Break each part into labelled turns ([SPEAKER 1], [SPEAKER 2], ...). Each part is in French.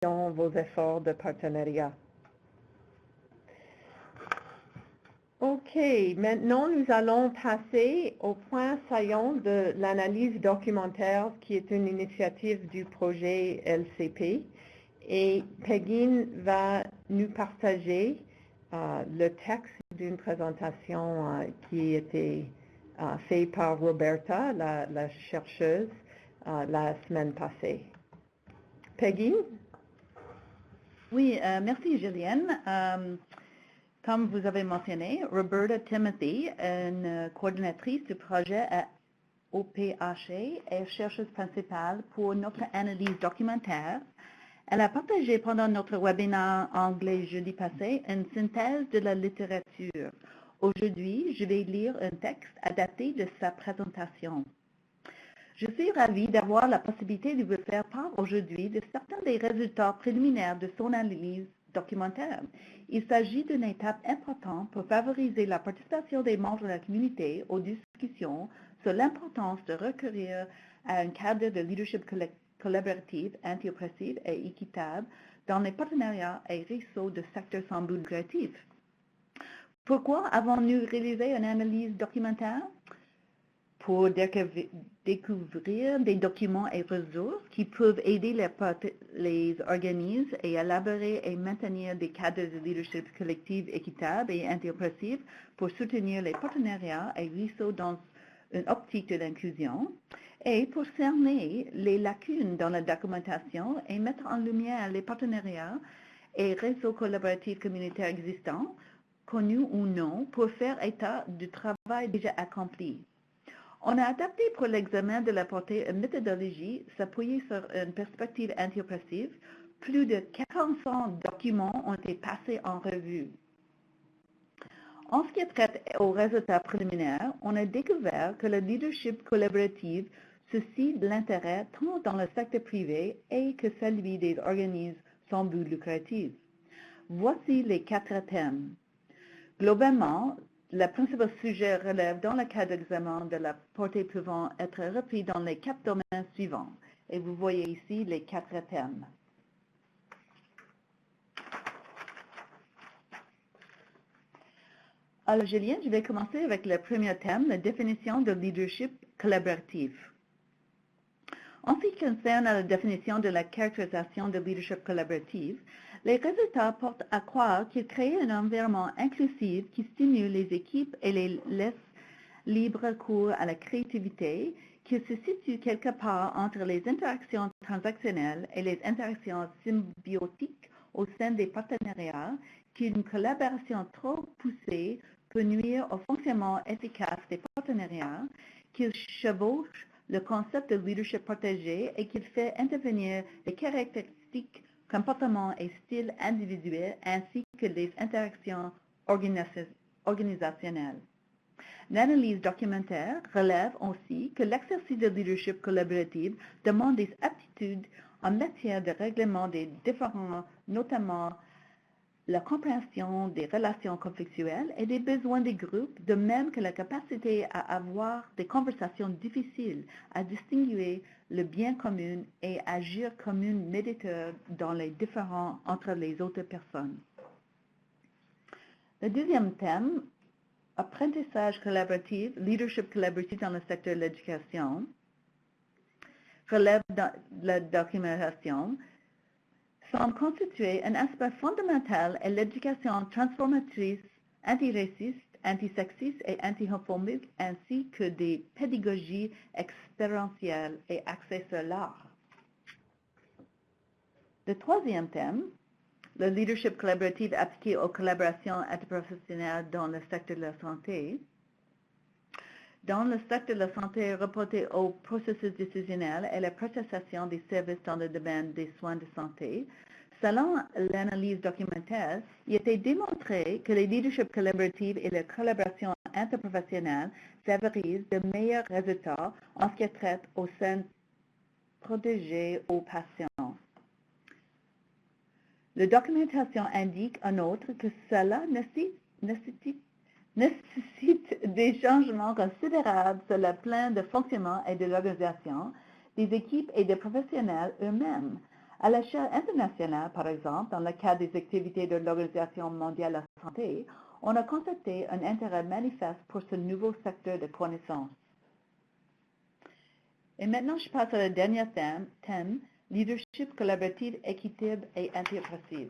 [SPEAKER 1] vos efforts de partenariat. OK, maintenant nous allons passer au point saillant de l'analyse documentaire qui est une initiative du projet LCP. Et Peggy va nous partager le texte d'une présentation qui était faite par Roberta, la chercheuse, la semaine passée. Peggy?
[SPEAKER 2] Oui, merci Julienne. Comme vous avez mentionné, Roberta Timothy, une coordinatrice du projet à OPHA, est chercheuse principale pour notre analyse documentaire. Elle a partagé pendant notre webinaire anglais jeudi passé une synthèse de la littérature. Aujourd'hui, je vais lire un texte adapté de sa présentation. Je suis ravie d'avoir la possibilité de vous faire part aujourd'hui de certains des résultats préliminaires de son analyse documentaire. Il s'agit d'une étape importante pour favoriser la participation des membres de la communauté aux discussions sur l'importance de recourir à un cadre de leadership collaboratif, anti-oppressif et équitable dans les partenariats et réseaux de secteurs sans but lucratif. Pourquoi avons-nous réalisé une analyse documentaire? Pour découvrir des documents et ressources qui peuvent aider les organismes à élaborer et maintenir des cadres de leadership collectif équitable et anti-oppressif pour soutenir les partenariats et réseaux dans une optique de l'inclusion et pour cerner les lacunes dans la documentation et mettre en lumière les partenariats et réseaux collaboratifs communautaires existants, connus ou non, pour faire état du travail déjà accompli. On a adapté pour l'examen de la portée une méthodologie s'appuyant sur une perspective anti-oppressive. Plus de 400 documents ont été passés en revue. En ce qui est trait aux résultats préliminaires, on a découvert que le leadership collaboratif suscite de l'intérêt tant dans le secteur privé et que celui des organismes sans but lucratif. Voici les 4 thèmes. Globalement, le principal sujet relève dans le cadre d'examen de la portée pouvant être repris dans les 4 domaines suivants. Et vous voyez ici les 4 thèmes. Alors, Julienne, je vais commencer avec le premier thème, la définition de leadership collaboratif. En ce qui concerne la définition de la caractérisation de leadership collaboratif, les résultats portent à croire qu'il crée un environnement inclusif qui stimule les équipes et les laisse libre cours à la créativité, qu'il se situe quelque part entre les interactions transactionnelles et les interactions symbiotiques au sein des partenariats, qu'une collaboration trop poussée peut nuire au fonctionnement efficace des partenariats, qu'il chevauche le concept de leadership partagé et qu'il fait intervenir les caractéristiques, comportements et styles individuels ainsi que les interactions organisationnelles. L'analyse documentaire relève aussi que l'exercice de leadership collaboratif demande des aptitudes en matière de règlement des différends, notamment la compréhension des relations conflictuelles et des besoins des groupes, de même que la capacité à avoir des conversations difficiles, à distinguer le bien commun et agir comme un médiateur dans les différends entre les autres personnes. Le deuxième thème, apprentissage collaboratif, leadership collaboratif dans le secteur de l'éducation, relève de la documentation, semble constituer un aspect fondamental à l'éducation transformatrice, antiraciste, antisexiste et antihomophobique, ainsi que des pédagogies expérientielles et axées sur l'art. Le troisième thème, le leadership collaboratif appliqué aux collaborations interprofessionnelles dans le secteur de la santé. Dans le secteur de la santé, reporté au processus décisionnel et la prestation des services dans le domaine des soins de santé, selon l'analyse documentaire, il était démontré que les leaderships collaboratifs et la collaboration interprofessionnelle favorisent de meilleurs résultats en ce qui traite aux soins protégés aux patients. La documentation indique en outre que cela nécessite des changements considérables sur le plan de fonctionnement et de l'organisation des équipes et des professionnels eux-mêmes, À l'échelle internationale, par exemple, dans le cadre des activités de l'Organisation mondiale de la santé, on a constaté un intérêt manifeste pour ce nouveau secteur de connaissances. Et maintenant, je passe au dernier thème, leadership collaboratif, équitable et interopératif.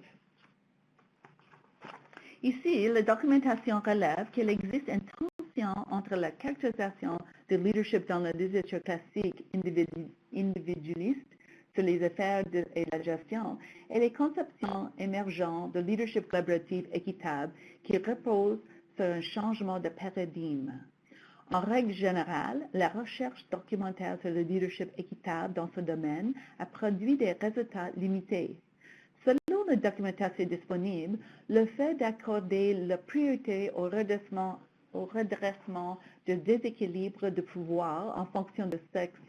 [SPEAKER 2] Ici, la documentation relève qu'il existe une tension entre la caractérisation du leadership dans la littérature classique individualiste sur les affaires et la gestion et les conceptions émergentes de leadership collaboratif équitable qui reposent sur un changement de paradigme. En règle générale, la recherche documentaire sur le leadership équitable dans ce domaine a produit des résultats limités. Selon la documentation disponible, le fait d'accorder la priorité au redressement de déséquilibre de pouvoir en fonction de sexe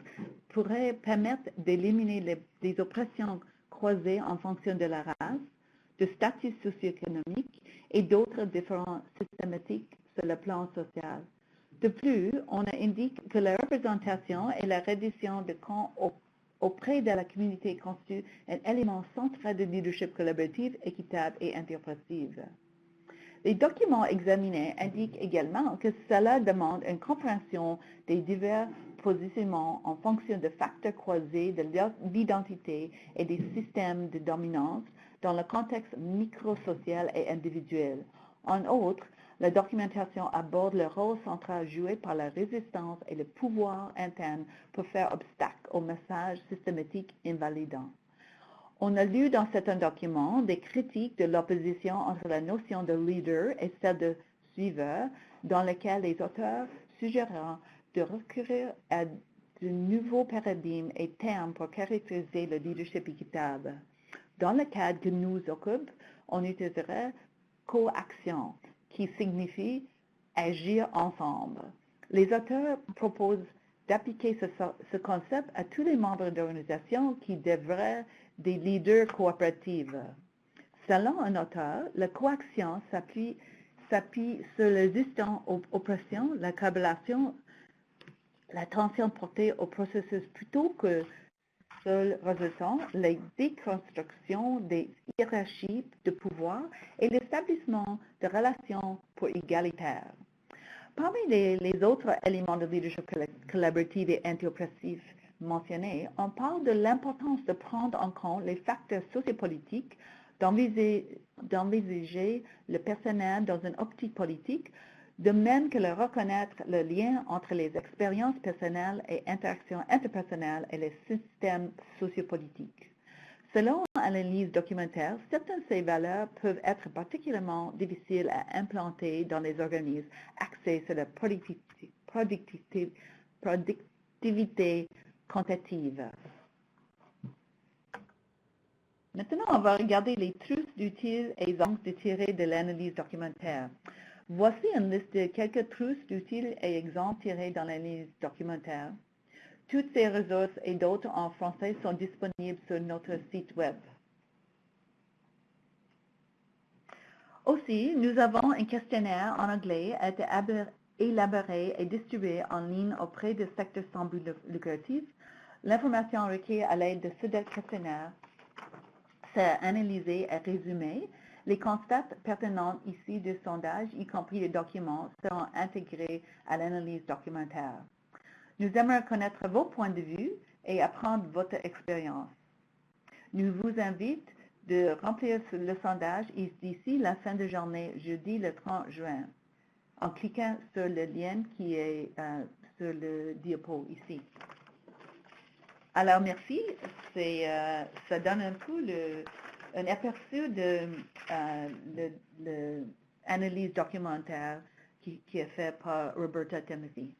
[SPEAKER 2] pourrait permettre d'éliminer les oppressions croisées en fonction de la race, de statut socio-économique et d'autres différences systématiques sur le plan social. De plus, on indique que la représentation et la reddition de comptes auprès de la communauté constituent un élément central de leadership collaboratif, équitable et interopératif. Les documents examinés indiquent également que cela demande une compréhension des divers positionnements en fonction de facteurs croisés de l'identité et des systèmes de dominance dans le contexte microsocial et individuel. En outre, la documentation aborde le rôle central joué par la résistance et le pouvoir interne pour faire obstacle au message systématique invalidant. On a lu dans certains documents des critiques de l'opposition entre la notion de leader et celle de suiveur, dans lesquelles les auteurs suggèrent de recourir à de nouveaux paradigmes et termes pour caractériser le leadership équitable. Dans le cadre que nous occupe, on utiliserait coaction, qui signifie agir ensemble. Les auteurs proposent d'appliquer ce concept à tous les membres d'organisations qui devraient des leaders coopératifs. Selon un auteur, la coaction s'appuie sur la résistance aux oppressions, la collaboration, l'attention portée au processus plutôt que seul résultant, la déconstruction des hiérarchies de pouvoir et l'établissement de relations pour égalitaires. Parmi les autres éléments de leadership collaboratif et interopératif mentionnés, on parle de l'importance de prendre en compte les facteurs sociopolitiques, d'envisager le personnel dans une optique politique, de même que de reconnaître le lien entre les expériences personnelles et interactions interpersonnelles et les systèmes sociopolitiques. Selon l'analyse documentaire, certaines de ces valeurs peuvent être particulièrement difficiles à implanter dans les organismes axés sur la productivité quantitative. Maintenant, on va regarder les trousses d'outils et exemples de tirer de l'analyse documentaire. Voici une liste de quelques trousses d'outils et exemples tirés dans l'analyse documentaire. Toutes ces ressources et d'autres en français sont disponibles sur notre site web. Aussi, nous avons un questionnaire en anglais à être élaboré et distribué en ligne auprès des secteurs sans but lucratif. L'information requise à l'aide de ce questionnaire c'est analysé et résumé. Les constats pertinents ici du sondage, y compris les documents, seront intégrés à l'analyse documentaire. Nous aimerions connaître vos points de vue et apprendre votre expérience. Nous vous invitons de remplir le sondage d'ici la fin de journée, jeudi le 30 juin, en cliquant sur le lien qui est sur le diapo ici. Alors, merci. Ça donne un peu un aperçu de l'analyse documentaire qui est faite par Roberta Timothy.